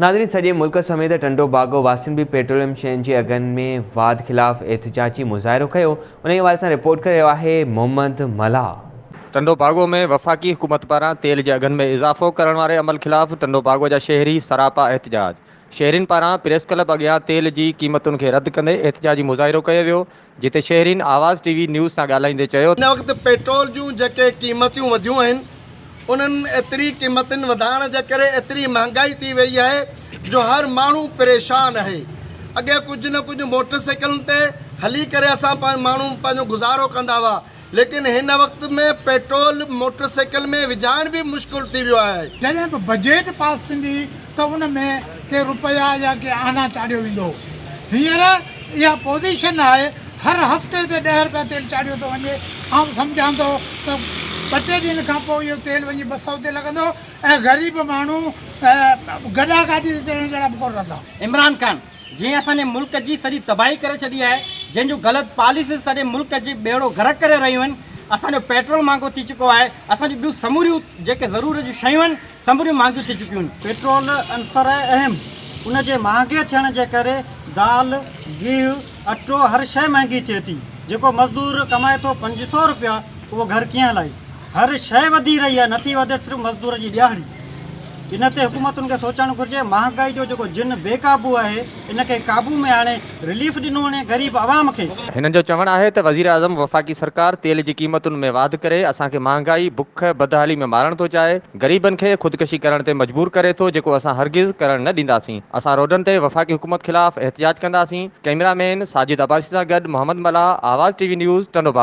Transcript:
नाज़रीन, सॼे मुल्क समेत टंडो बागो वासियुनि बि पेट्रोलियम शयुनि जे अघनि में वाध ख़िलाफ़ एहतिजाजी मुज़ाहिरो कयो। उन हवाले सां रिपोर्ट करे आहे मोहम्मद मला। टंडो बागो में वफ़ाक़ी हुकूमत पारां तेल जे अघनि में इज़ाफ़ो करण वारे अमल ख़िलाफ़ टंडो बागो जा शहरी सरापा एहतिजाज। शहरीन पारां प्रेस क्लब अॻियां तेल जी क़ीमतुनि खे रद्द कंदे एहतिजाजी मुज़ाहिरो कयो वियो, जिते शहरीन आवाज़ टीवी न्यूज़ सां ॻाल्हाईंदे चयो हिन वक़्तु पेट्रोल जूं जेके क़ीमतूं वधियूं आहिनि, उन्हनि एतिरी क़ीमतुनि वधाइण जे करे एतिरी महांगाई थी वई आहे जो हर माण्हू परेशान आहे। अॻे कुझु न कुझु मोटरसाइकिलुनि ते हली करे असां माण्हू पंहिंजो गुज़ारो कंदा हुआ, लेकिन हिन वक़्त में पेट्रोल मोटरसाइकिल में विझाइण बि मुश्किल थी वियो आहे। जॾहिं बि बजट पास थींदी त उन में के रुपया या के आना चाढ़ियो वेंदो। हींअर इहा पोज़ीशन आहे, हर हफ़्ते ते 10 रुपया तेल चाढ़ियो थो वञे। ऐं सम्झां थो त 2-3 ॾींहंनि खां पोइ इहो तेल वञी 200 ते लॻंदो ऐं ग़रीब माण्हू गॾा गाॾी ते जहिड़ा बि कोन रहंदा। इमरान खान जीअं असांजे मुल्क जी सॼी तबाही करे छॾी आहे, जंहिंजूं ग़लति पॉलिसी सॼे मुल्क जी बेड़ो गर्क करे रहियूं आहिनि। असांजो पेट्रोल महांगो थी चुको आहे, असांजी ॿियूं समूरियूं जेके ज़रूरत जूं शयूं आहिनि समूरियूं महांगियूं थी चुकियूं आहिनि। पेट्रोल अंसर आहे अहम, उन जे महांगे थियण जे करे दाल, गिहु, अटो हर शइ महांगी थिए थी। जेको मज़दूर कमाए थो 500 रुपया, उहो घर कीअं हलाए? हर शइ वधी रही आहे, नथी वधे सिर्फ़ु मज़दूर जी ॾियाड़ी। इन ते हुकूमतुनि खे सोचणु घुरिजे। महांगाई जो जेको जिन बेकाबू आहे, इन खे काबू में आणे रिलीफ ॾिनो वञे ग़रीब आवाम खे। हिननि जो चवणु आहे त वज़ीर आज़म वफ़ाक़ी सरकार तेल जी क़ीमतुनि में वाध करे असांखे महांगाई, बुख, बदहाली में मारणु थो चाहे, ग़रीबनि खे ख़ुदकशी करण ते मजबूर करे थो, जेको असां हरगिज़ करणु न ॾींदासीं। असां रोडनि ते वफ़ाक़ी हुकूमत ख़िलाफ़ एहतिजाज कंदासीं। कैमरामैन साजिद अब्बासी सां गॾु मोहम्मद मला, आवाज़ टीवी न्यूज़, टंडो बागो।